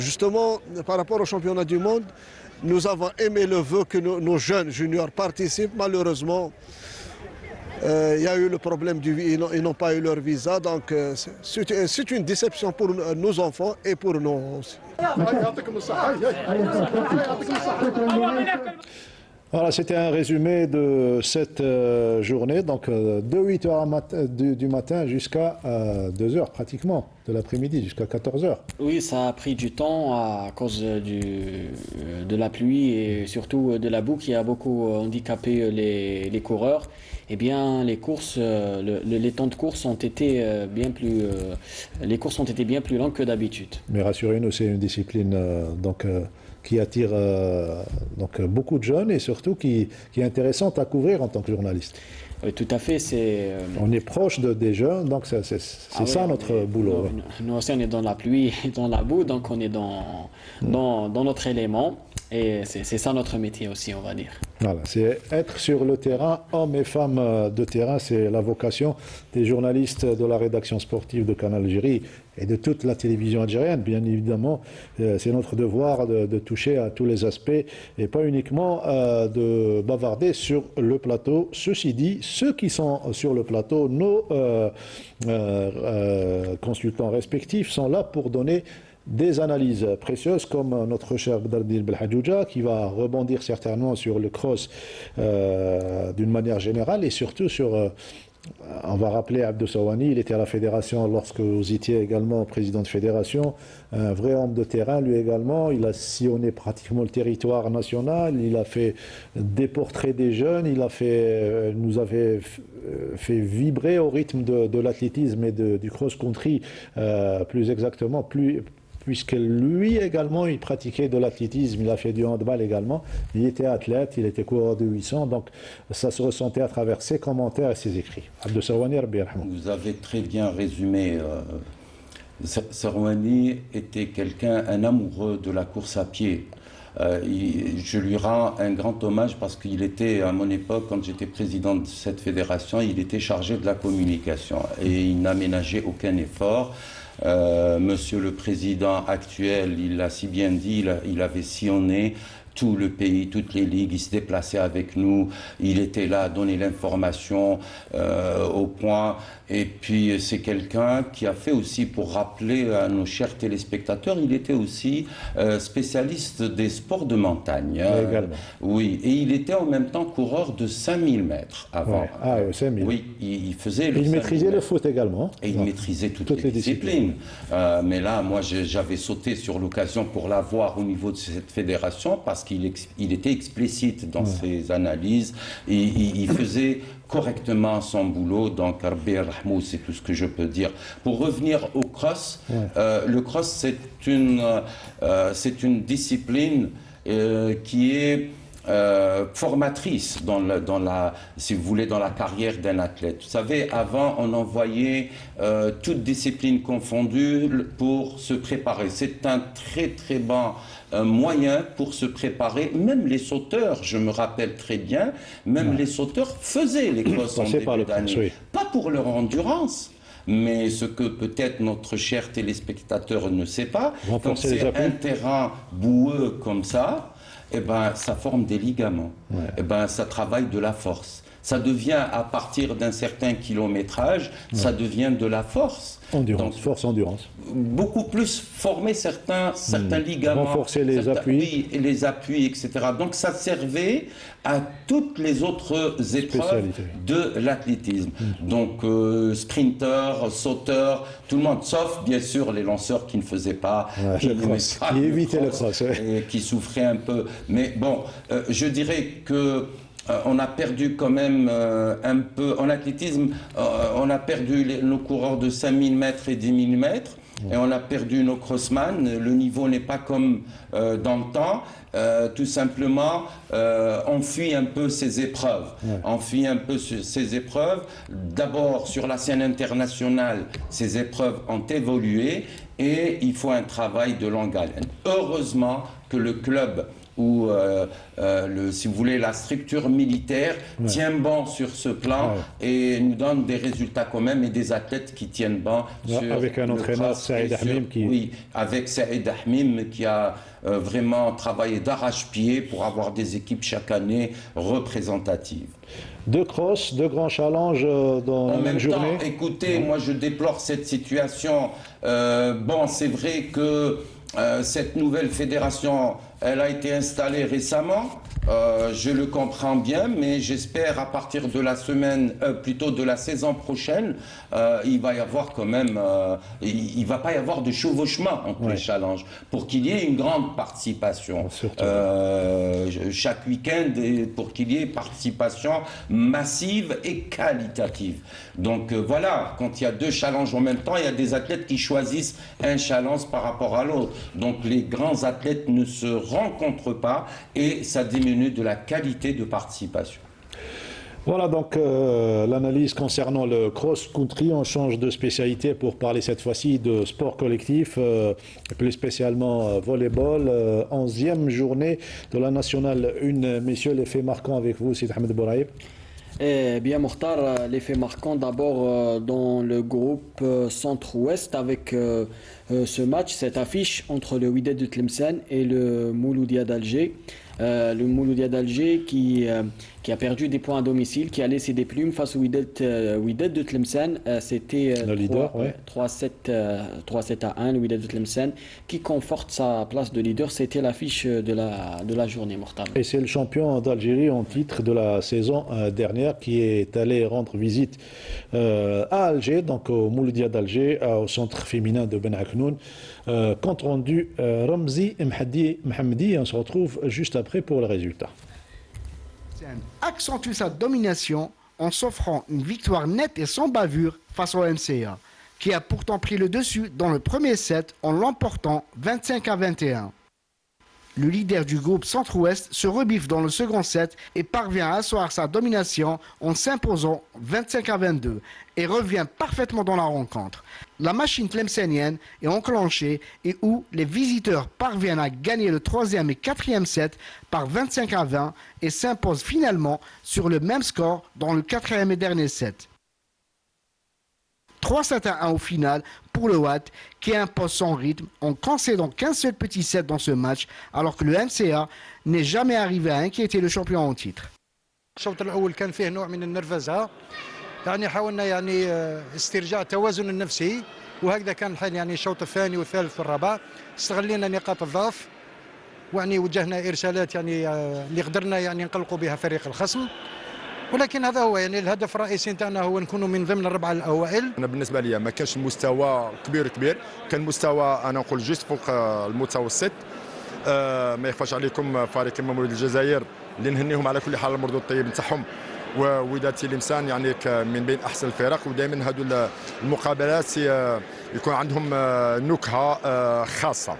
Justement, par rapport aux championnats du monde, nous avons émis le vœu que nos jeunes juniors participent. Malheureusement, il y a eu le problème ils n'ont pas eu leur visa, donc c'est une déception pour nos enfants et pour nous aussi. Voilà, c'était un résumé de cette journée, donc de 8h du matin jusqu'à 2h pratiquement, de l'après-midi jusqu'à 14h. Oui, ça a pris du temps à cause de la pluie et surtout de la boue qui a beaucoup handicapé les coureurs. Eh bien, les courses, les temps de course ont été les courses ont été bien plus longues que d'habitude. Mais rassurez-nous, c'est une discipline qui attire donc beaucoup de jeunes et surtout qui est intéressante à couvrir en tant que journaliste. Oui, tout à fait. On est proche des jeunes, donc c'est ça notre boulot. Nous aussi, on est dans la pluie et dans la boue, donc on est dans notre élément. Et c'est ça notre métier aussi, on va dire. Voilà, c'est être sur le terrain, hommes et femmes de terrain, c'est la vocation des journalistes de la rédaction sportive de Canal Algérie et de toute la télévision algérienne. Bien évidemment, c'est notre devoir de toucher à tous les aspects et pas uniquement de bavarder sur le plateau. Ceci dit, ceux qui sont sur le plateau, nos consultants respectifs sont là pour donner des analyses précieuses comme notre cher Bdardil Belhadjouja qui va rebondir certainement sur le cross d'une manière générale et surtout sur, on va rappeler Abdou Serwani, il était à la fédération lorsque vous étiez également président de fédération, un vrai homme de terrain lui également, il a sillonné pratiquement le territoire national, il a fait des portraits des jeunes, nous avait fait vibrer au rythme de l'athlétisme et du cross-country plus exactement, puisque lui également, il pratiquait de l'athlétisme, il a fait du handball également, il était athlète, il était coureur de 800, donc ça se ressentait à travers ses commentaires et ses écrits. Abdou Serwani, Rabbi yarhamou. Vous avez très bien résumé. Serwani était un amoureux de la course à pied. Je lui rends un grand hommage parce qu'il était, à mon époque, quand j'étais président de cette fédération, il était chargé de la communication et il n'a ménagé aucun effort. Monsieur le Président actuel, il l'a si bien dit, il avait sillonné tout le pays, toutes les ligues, il se déplaçait avec nous, il était là à donner l'information au point. Et puis c'est quelqu'un qui a fait aussi, pour rappeler à nos chers téléspectateurs, il était aussi spécialiste des sports de montagne. Oui, et il était en même temps coureur de 5000 mètres avant. Ouais. Ah oui, 5000. Oui, il faisait Il maîtrisait le foot également. Et il maîtrisait toutes les disciplines. Mais là, moi, j'avais sauté sur l'occasion pour l'avoir au niveau de cette fédération parce qu'il était explicite dans ses analyses. Et il faisait correctement son boulot, donc Rabbi Rahmou, c'est tout ce que je peux dire. Pour revenir au cross, le cross c'est une discipline qui est formatrice si vous voulez, dans la carrière d'un athlète. Vous savez, avant, on envoyait toutes disciplines confondues pour se préparer. C'est un très très bon moyen pour se préparer. Même les sauteurs, je me rappelle très bien, même les sauteurs faisaient les crosses en début d'année. Pas pour leur endurance, mais ce que peut-être notre cher téléspectateur ne sait pas, quand c'est un terrain boueux comme ça, eh ben, ça forme des ligaments. Eh ben, ça travaille de la force. Ça devient, à partir d'un certain kilométrage, ça devient de la force. Endurance, force-endurance. Beaucoup plus former certains ligaments. Renforcer les appuis. Oui, les appuis, etc. Donc ça servait à toutes les autres épreuves de l'athlétisme. Donc sprinter, sauteur, tout le monde, sauf bien sûr les lanceurs qui ne faisaient pas, qui évitaient le cross, et qui souffraient un peu. Mais bon, je dirais que on a perdu quand même un peu, en athlétisme, on a perdu nos coureurs de 5000 mètres et 10 000 mètres, et on a perdu nos crossman. Le niveau n'est pas comme dans le temps. Tout simplement, on fuit un peu ces épreuves. On fuit un peu ces épreuves. D'abord, sur la scène internationale, ces épreuves ont évolué et il faut un travail de longue haleine. Heureusement que le club où, si vous voulez, la structure militaire tient bon sur ce plan et nous donne des résultats quand même et des athlètes qui tiennent bon sur avec un entraîneur, Saïd Ahmim, Oui, avec Saïd Ahmim qui a vraiment travaillé d'arrache-pied pour avoir des équipes chaque année représentatives. Deux crosses, deux grands challenges dans la même journée. Écoutez, moi je déplore cette situation. Bon, c'est vrai que cette nouvelle fédération, elle a été installée récemment. Je le comprends bien, mais j'espère à partir de la semaine, plutôt de la saison prochaine, il va y avoir quand même, il va pas y avoir de chevauchement entre les challenges pour qu'il y ait une grande participation chaque week-end et pour qu'il y ait participation massive et qualitative. Donc voilà, quand il y a deux challenges en même temps, il y a des athlètes qui choisissent un challenge par rapport à l'autre. Donc les grands athlètes ne se rencontrent pas et ça diminue de la qualité de participation. Voilà donc l'analyse concernant le cross-country. On change de spécialité pour parler cette fois-ci de sport collectif, plus spécialement volleyball. 11e journée de la nationale 1. Messieurs, les faits marquants avec vous, c'est Ahmed Bouraïb. Eh bien, Mokhtar, l'effet marquant d'abord dans le groupe centre-ouest avec ce match, cette affiche entre le Wydad de Tlemcen et le Mouloudia d'Alger. Le Mouloudia d'Alger qui a perdu des points à domicile, qui a laissé des plumes face au Wydad de Tlemcen. C'était 3-7 à 1, le Wydad de Tlemcen, qui conforte sa place de leader. C'était l'affiche de la journée, Mokhtar. Et c'est le champion d'Algérie en titre de la saison dernière qui est allé rendre visite à Alger, donc au Mouloudia d'Alger, au centre féminin de Ben Aknoun. Compte rendu Ramzi Mohamedi. On se retrouve juste après pour le résultat. Accentue sa domination en s'offrant une victoire nette et sans bavure face au MCA, qui a pourtant pris le dessus dans le premier set en l'emportant 25-21. Le leader du groupe Centre-Ouest se rebiffe dans le second set et parvient à asseoir sa domination en s'imposant 25-22 et revient parfaitement dans la rencontre. La machine tlemcenienne est enclenchée et où les visiteurs parviennent à gagner le 3e et 4e set par 25-20 et s'imposent finalement sur le même score dans le 4e et dernier set. 3-7-1 au final pour le Watt qui impose son rythme en concédant qu'un seul petit set dans ce match alors que le MCA n'est jamais arrivé à inquiéter le champion en titre. الشوط الاول كان فيه نوع من النرفزه يعني حاولنا يعني استرجاع التوازن النفسي وهكذا كان الحال يعني الشوط الثاني والثالث والرابع استغلينا نقاط الضعف ويعني وجهنا ارسالات يعني اللي قدرنا يعني نقلقوا بها فريق الخصم ولكن هذا هو يعني الهدف الرئيسي نتاعنا هو نكونوا من ضمن الربعه الاوائل. انا بالنسبه لي ما كانش مستوى كبير كان مستوى انا نقول جوست فوق المتوسط. ما يخفاش عليكم فريق كما مولود الجزائر اللي نهنيهم على كل حال المردود الطيب نتاعهم ووداد تلمسان يعني من بين احسن الفرق ودائما هذو المقابلات يكون عندهم نكهه خاصه.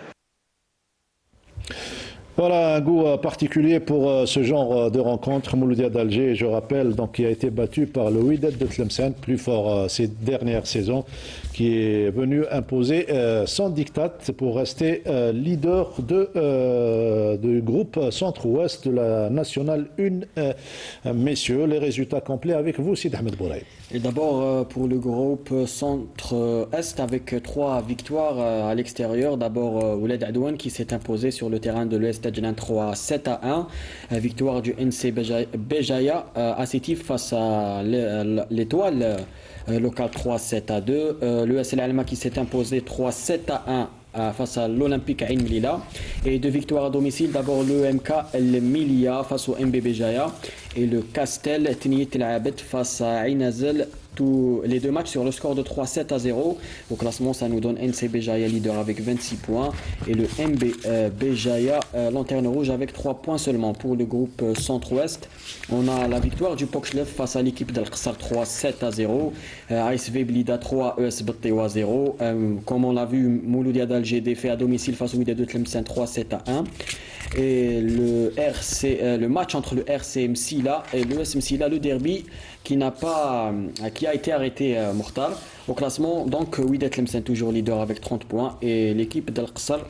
Voilà un goût particulier pour ce genre de rencontre. Mouloudia d'Alger, je rappelle, donc, qui a été battu par le Wydad de Tlemcen, plus fort ces dernières saisons, qui est venu imposer son diktat pour rester leader du groupe centre-ouest de la nationale 1. Messieurs, les résultats complets avec vous, Sid Ahmed Bouraï. Et d'abord pour le groupe centre-est avec 3 victoires à l'extérieur. D'abord Ouled Adouane qui s'est imposé sur le terrain de l'US Tadjlan 3-7-1. Victoire du NC Béjaïa à Sétif face à l'Étoile local 3-7-2. L'US El Alma qui s'est imposé 3-7-1 face à l'Olympique Ain Melilla et 2 victoires à domicile. D'abord le MK El Milia face au MB Béjaïa et le Castel Tniyet El Abed face à Ain Azel. Tous les 2 matchs sur le score de 3-7-0. Au classement, ça nous donne NC Béjaïa leader avec 26 points et le MB Béjaïa lanterne rouge avec 3 points seulement. Pour le groupe centre-ouest, on a la victoire du Pokchlev face à l'équipe d'Al Qsar 3-7-0. ASV Blida 3, ES Bettewa 0. Comme on l'a vu, Mouloudia d'Alger défait à domicile face au Wydad de Tlemcen 3-7-1. Et le match entre le RC Msila et le US Msila, le derby qui a été arrêté Mokhtar. Au classement, donc Wydad Tlemcen toujours leader avec 30 points et l'équipe d'Al Qsar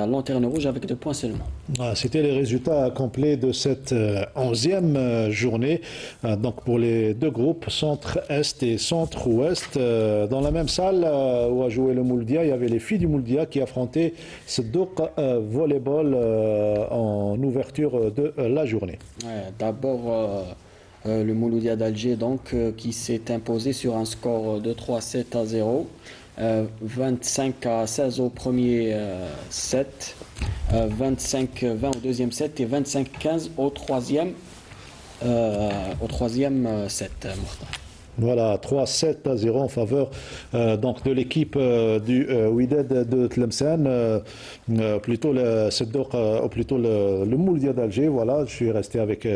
lanterne rouge avec 2 points seulement. C'était les résultats complets de cette 11e journée. Donc pour les 2 groupes, centre-est et centre-ouest. Dans la même salle où a joué le Mouloudia, il y avait les filles du Mouloudia qui affrontaient Seddouk Volleyball en ouverture de la journée. Ouais, d'abord le Mouloudia d'Alger donc qui s'est imposé sur un score de 3-7-0, 25-16 au premier set, 25-20 au deuxième set et 25-15 au troisième set. Voilà, 3-7-0 en faveur donc de l'équipe du Wydad de Tlemcen, plutôt le Mouloudia d'Alger. Voilà, je suis resté avec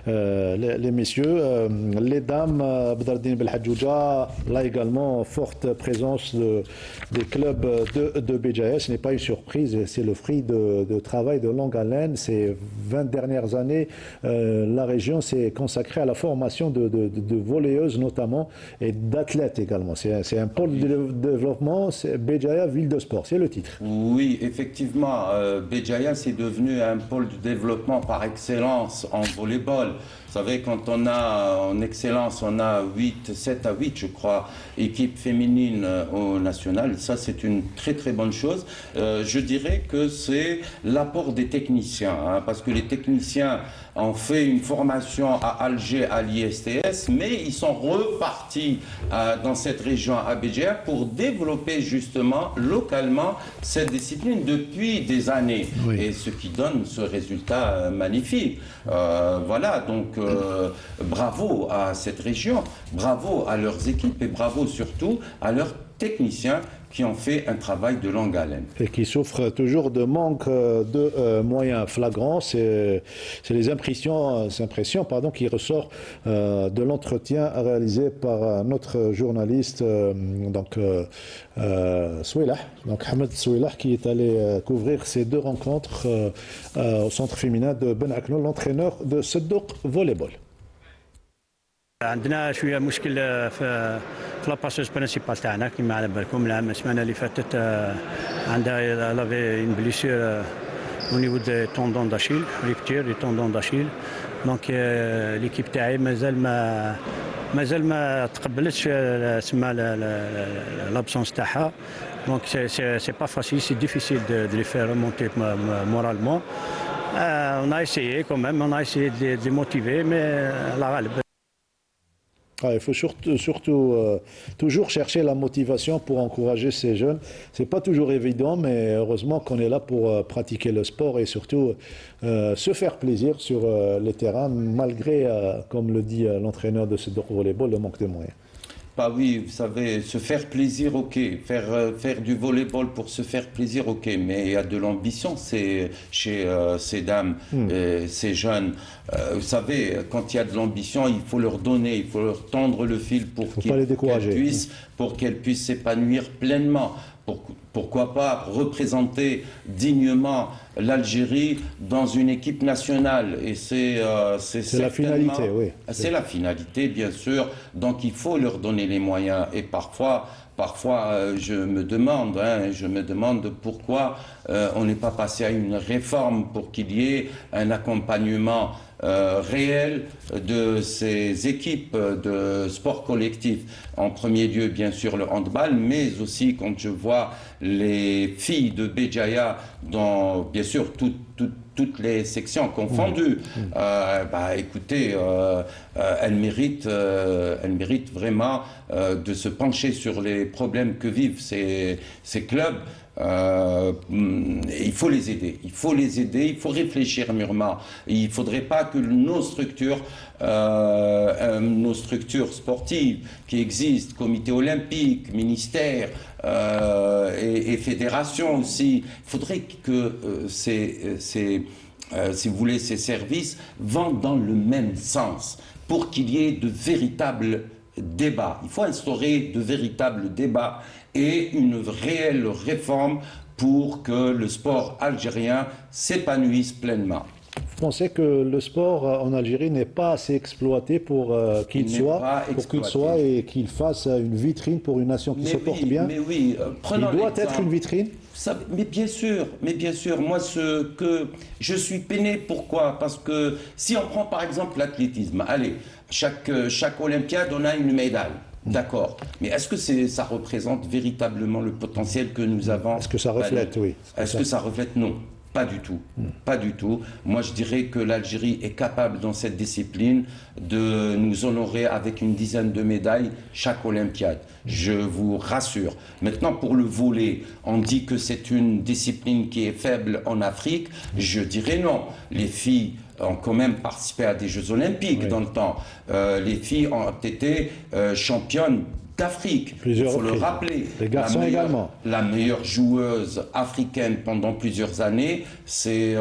les messieurs. Les dames, Bdardine Belhadjouja, là également, forte présence des clubs de Béjaïa. Ce n'est pas une surprise, c'est le fruit de travail de longue haleine. Ces 20 dernières années, la région s'est consacrée à la formation de volleyeuses notamment et d'athlètes également. C'est un pôle de développement, c'est Béjaïa, ville de sport, c'est le titre. Oui, effectivement, Béjaïa c'est devenu un pôle de développement par excellence en volleyball. Vous savez, quand on a en excellence, on a 7 à 8, je crois, équipes féminines au national. Ça, c'est une très très bonne chose. Je dirais que c'est l'apport des techniciens, parce que les techniciens ont fait une formation à Alger, à l'ISTS, mais ils sont repartis dans cette région à Béjaïa pour développer justement localement cette discipline depuis des années. Oui. Et ce qui donne ce résultat magnifique. Voilà, donc bravo à cette région, bravo à leurs équipes et bravo surtout à leurs techniciens qui ont fait un travail de longue haleine. Et qui souffrent toujours de manque de moyens flagrants. C'est les impressions qui ressortent de l'entretien réalisé par notre journaliste Souilah, donc Ahmed Souilah, qui est allé couvrir ces 2 rencontres au centre féminin de Ben Aknoul, l'entraîneur de Seddouk Volleyball. عندنا شويه مشكل في لاباسوز برينسيبال تاعنا كما على بالكم. السمانه اللي فاتت عندها لافي اون بليسير au niveau des tendons d'Achille, rupture du tendon d'Achille. Donc l'équipe تاعي مازال مازال ما تقبلتش تسمى لابسونس تاعها دونك سي با فاسيل سي ديفيسيل دو لي فير ريمونتي مورالمون on a essayé quand même on a essayé de les motiver mais la غالب. Il faut surtout toujours chercher la motivation pour encourager ces jeunes. C'est pas toujours évident, mais heureusement qu'on est là pour pratiquer le sport et surtout se faire plaisir sur les terrains, malgré, comme le dit l'entraîneur de ce volleyball, le manque de moyens. Bah oui, vous savez, se faire plaisir, ok. Faire du volleyball pour se faire plaisir, ok. Mais il y a de l'ambition chez ces dames, ces jeunes. Vous savez, quand il y a de l'ambition, il faut leur donner, il faut leur tendre le fil pour qu'elles puissent s'épanouir pleinement. Pourquoi pas représenter dignement l'Algérie dans une équipe nationale. Et c'est la finalité, oui. C'est la finalité, bien sûr. Donc il faut leur donner les moyens. Et parfois je me demande pourquoi on n'est pas passé à une réforme pour qu'il y ait un accompagnement réel de ces équipes de sport collectif. En premier lieu, bien sûr, le handball, mais aussi quand je vois les filles de Béjaïa dans, bien sûr, toutes les sections confondues, écoutez, elles méritent vraiment de se pencher sur les problèmes que vivent ces clubs. Il faut les aider, il faut réfléchir mûrement. Il ne faudrait pas que nos structures sportives qui existent, comité olympique, ministère et fédération aussi, il faudrait que si vous voulez, ces services vont dans le même sens pour qu'il y ait de véritables débats. Il faut instaurer de véritables débats et une réelle réforme pour que le sport algérien s'épanouisse pleinement. Vous pensez que le sport en Algérie n'est pas assez exploité pour qu'il soit et qu'il fasse une vitrine pour une nation qui se porte bien? Mais oui, prenons il doit être une vitrine. Mais bien sûr, moi je suis peiné, pourquoi? Parce que si on prend par exemple l'athlétisme, allez, chaque Olympiade on a une médaille. D'accord. Mais est-ce que ça représente véritablement le potentiel que nous avons? Est-ce que ça reflète, oui. Est-ce que ça reflète? Non. Pas du tout. Pas du tout. Moi, je dirais que l'Algérie est capable, dans cette discipline, de nous honorer avec une dizaine de médailles chaque Olympiade. Je vous rassure. Maintenant, pour le volley, on dit que c'est une discipline qui est faible en Afrique. Je dirais non. Les filles ont quand même participé à des Jeux Olympiques dans le temps. Les filles ont été championnes d'Afrique, il faut le rappeler. Les garçons également. La meilleure joueuse africaine pendant plusieurs années, c'est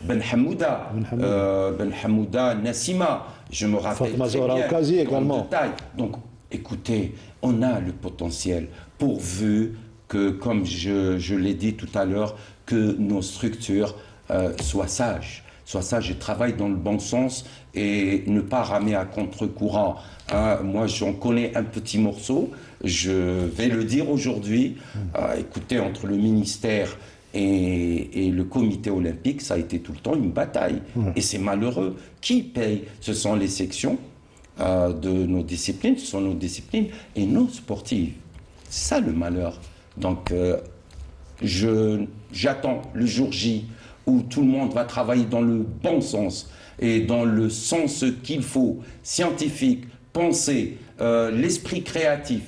Ben Hamouda Nassima. Je me rappelle très bien. Également. Donc, écoutez, on a le potentiel pourvu que, comme je l'ai dit tout à l'heure, que nos structures soient sages et travaillent dans le bon sens et ne pas ramer à contre-courant. Moi, j'en connais un petit morceau, je vais le dire aujourd'hui. Écoutez, entre le ministère et le comité olympique, ça a été tout le temps une bataille. Et c'est malheureux. Qui paye? Ce sont les sections de nos disciplines, ce sont nos disciplines et nos sportifs. C'est ça le malheur. Donc, j'attends le jour J où tout le monde va travailler dans le bon sens et dans le sens qu'il faut, scientifique, penser, l'esprit créatif.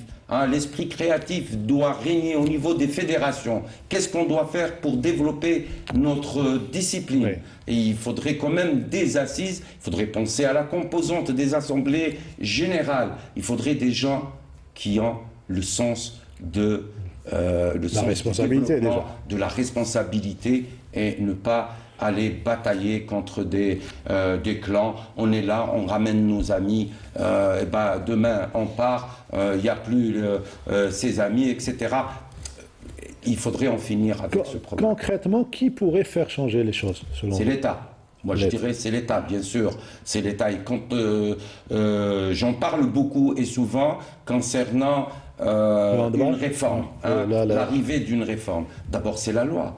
L'esprit créatif doit régner au niveau des fédérations. Qu'est-ce qu'on doit faire pour développer notre discipline? Et il faudrait quand même des assises, il faudrait penser à la composante des assemblées générales. Il faudrait des gens qui ont le sens de la responsabilité déjà. De la responsabilité et ne pas aller batailler contre des clans. On est là, on ramène nos amis, demain on part, il n'y a plus ses amis, etc. Il faudrait en finir avec ce problème. Concrètement, qui pourrait faire changer les choses selon vous? C'est l'État. Moi, je dirais c'est l'État, bien sûr. C'est l'État. Et quand j'en parle beaucoup et souvent concernant une réforme, l'arrivée d'une réforme. D'abord, c'est la loi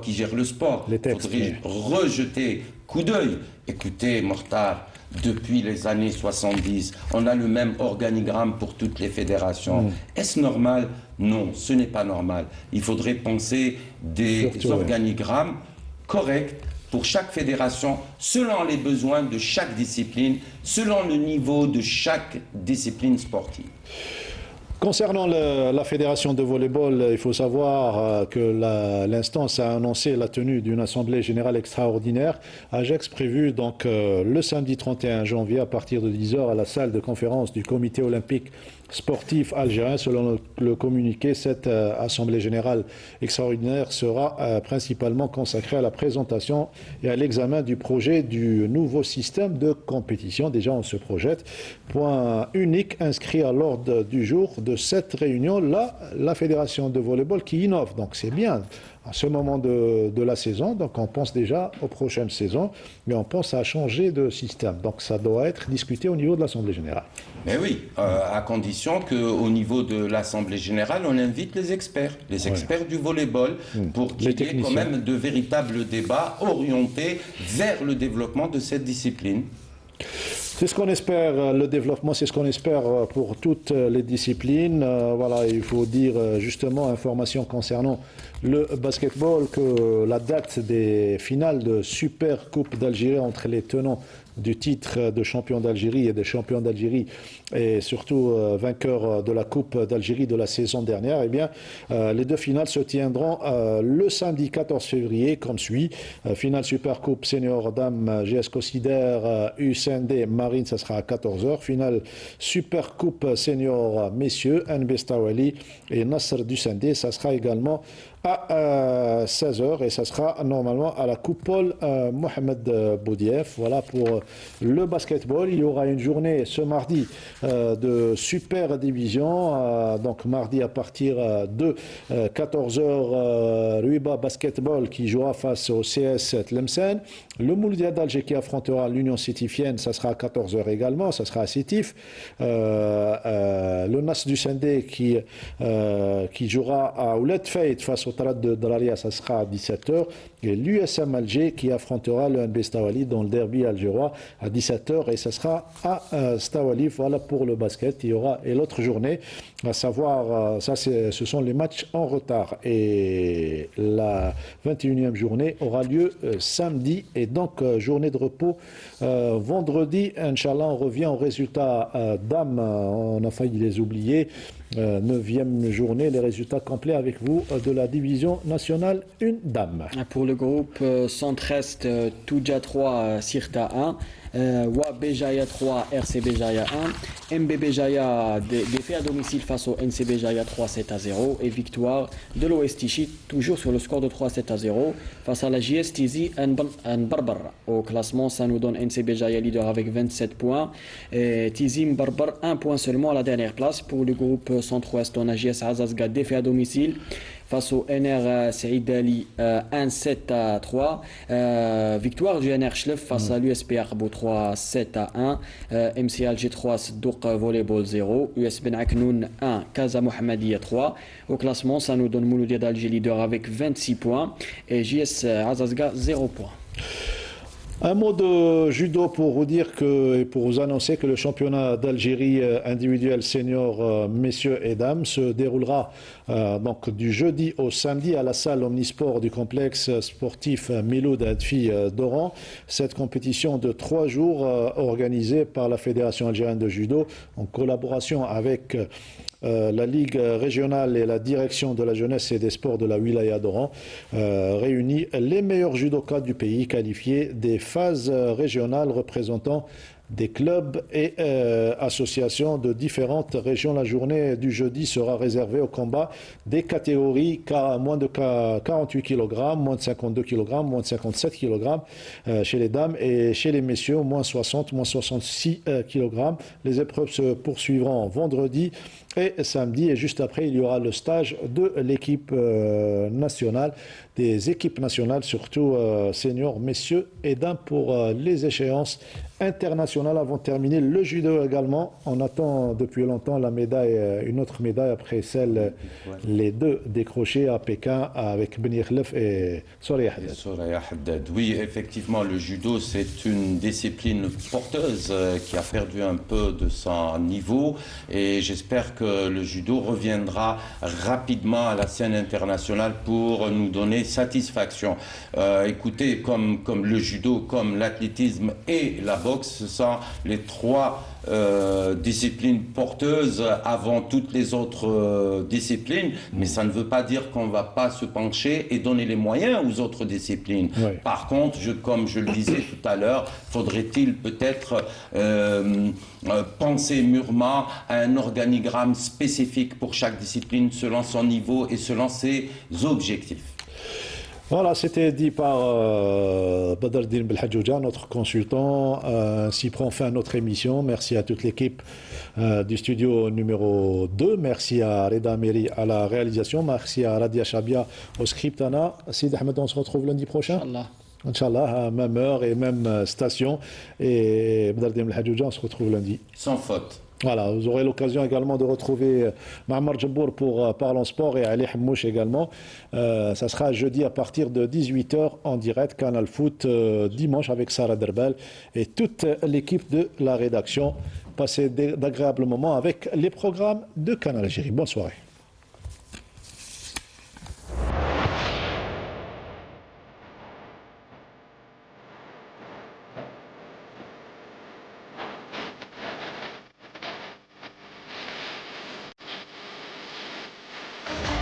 qui gère le sport. Il faudrait rejeter coup d'œil. Écoutez, Mortar, depuis les années 70. On a le même organigramme pour toutes les fédérations. Est-ce normal? Non, ce n'est pas normal. Il faudrait penser des organigrammes corrects pour chaque fédération, selon les besoins de chaque discipline, selon le niveau de chaque discipline sportive. Concernant la fédération de volleyball, il faut savoir que l'instance a annoncé la tenue d'une assemblée générale extraordinaire à Gex, prévue donc le samedi 31 janvier à partir de 10h à la salle de conférence du comité olympique sportif algérien. Selon le communiqué, cette assemblée générale extraordinaire sera principalement consacrée à la présentation et à l'examen du projet du nouveau système de compétition. Déjà, on se projette. Point unique inscrit à l'ordre du jour de cette réunion, la fédération de volleyball qui innove. Donc c'est bien à ce moment de la saison. Donc on pense déjà aux prochaines saisons, mais on pense à changer de système. Donc ça doit être discuté au niveau de l'Assemblée générale. Mais oui, à condition qu'au niveau de l'Assemblée générale, on invite les experts du volleyball, pour qu'il y ait quand même de véritables débats orientés vers le développement de cette discipline. C'est ce qu'on espère, le développement, c'est ce qu'on espère pour toutes les disciplines. Voilà, il faut dire justement, information concernant le basketball, que la date des finales de Super Coupe d'Algérie entre les tenants du titre de champion d'Algérie et des champions d'Algérie, et surtout vainqueurs de la Coupe d'Algérie de la saison dernière, eh bien, les deux finales se tiendront le samedi 14 février, comme suit. Finale Super Coupe Senior Dames, GS Considère, USND Marine, ça sera à 14h. Finale Super Coupe Senior Messieurs, NB Stawali et Nasr du Sendé, ça sera également à 16h, et ça sera normalement à la coupole Mohamed Boudief. Voilà pour le basketball. Il y aura une journée ce mardi de super division. Donc mardi à partir de 14h, Ruiba Basketball qui jouera face au CS Tlemcen. Le Mouloudia d'Alger qui affrontera l'Union Sétifienne, ça sera à 14h également, ça sera à Sétif. Le Nas du Sendé qui jouera à Ouled Feit face au Tarat de Dalaria, ça sera à 17h. Et l'USM Alger qui affrontera le NB Stawali dans le derby algérois à 17h, et ça sera à Stawali. Voilà pour le basket. Il y aura, et l'autre journée, à savoir, ça ce sont les matchs en retard, et la 21e journée aura lieu samedi, et donc journée de repos vendredi. Inch'Allah, on revient aux résultats dames, on a failli les oublier. 9e journée, les résultats complets avec vous de la division nationale 1 dames. Pour le groupe Centre-Est, Touja 3, Sirta 1, Wa Béjaïa 3, RC Béjaïa 1, MB Béjaïa défait à domicile face au NC Béjaïa 3-7-0, et victoire de l'OS Tichy, toujours sur le score de 3-7-0, face à la JS Tizi Barbar. Au classement, ça nous donne NC Béjaïa leader avec 27 points, et Tizi Barbar 1 point seulement à la dernière place. Pour le groupe Centre-Ouest, on a JS Azazga défait à domicile face au NR Saïd Ali 1-7-3. Victoire du NR Chlef face à l'USP Arbo 3-7-1. MC Alger 3, Sdouk Volleyball 0. US Ben Aknoun 1, Kaza Mohamedia 3. Au classement, ça nous donne Mouloudia d'Alger leader avec 26 points et JS Azazga 0 points. Un mot de judo pour vous dire et pour vous annoncer que le championnat d'Algérie individuel senior messieurs et dames se déroulera donc du jeudi au samedi à la salle Omnisport du complexe sportif Miloud Adfi d'Oran. Cette compétition de 3 jours organisée par la Fédération algérienne de judo en collaboration avec la Ligue régionale et la direction de la jeunesse et des sports de la Wilaya d'Oran réunit les meilleurs judokas du pays qualifiés des phases régionales représentant des clubs et associations de différentes régions. La journée du jeudi sera réservée au combat des catégories moins de 48 kg, moins de 52 kg, moins de 57 kg chez les dames, et chez les messieurs, moins 60, moins 66 kg. Les épreuves se poursuivront vendredi et samedi, et juste après il y aura le stage de l'équipe nationale, des équipes nationales, surtout seniors, messieurs et dames, pour les échéances internationales avant de terminer. Le judo également. On attend depuis longtemps la médaille, une autre médaille après celle, les deux décrochés à Pékin avec Beni Khlef et Soraya Haddad. Soraya Haddad. Oui, effectivement, le judo, c'est une discipline porteuse qui a perdu un peu de son niveau et j'espère que le judo reviendra rapidement à la scène internationale pour nous donner satisfaction. Écoutez, comme le judo, comme l'athlétisme et la boxe, ce sont les trois disciplines porteuses avant toutes les autres disciplines, mais ça ne veut pas dire qu'on ne va pas se pencher et donner les moyens aux autres disciplines. Oui. Par contre, comme je le disais tout à l'heure, faudrait-il peut-être penser mûrement à un organigramme spécifique pour chaque discipline selon son niveau et selon ses objectifs. Voilà, c'était dit par Badreddine Belhadjouja, notre consultant. Ainsi prend fin notre émission. Merci à toute l'équipe du studio numéro 2. Merci à Reda Meri à la réalisation. Merci à Radia Chabia au script. Anna, Sid Ahmed, on se retrouve lundi prochain. Inch'Allah, à même heure et même station. Et Badreddine Belhadjouja, on se retrouve lundi. Sans faute. Voilà, vous aurez l'occasion également de retrouver Ma'mar Djabour pour Parlons Sport et Ali Hammouch également. Ça sera jeudi à partir de 18h en direct, Canal Foot, dimanche avec Sarah Derbel et toute l'équipe de la rédaction. Passez d'agréables moments avec les programmes de Canal Algérie. Bonne soirée.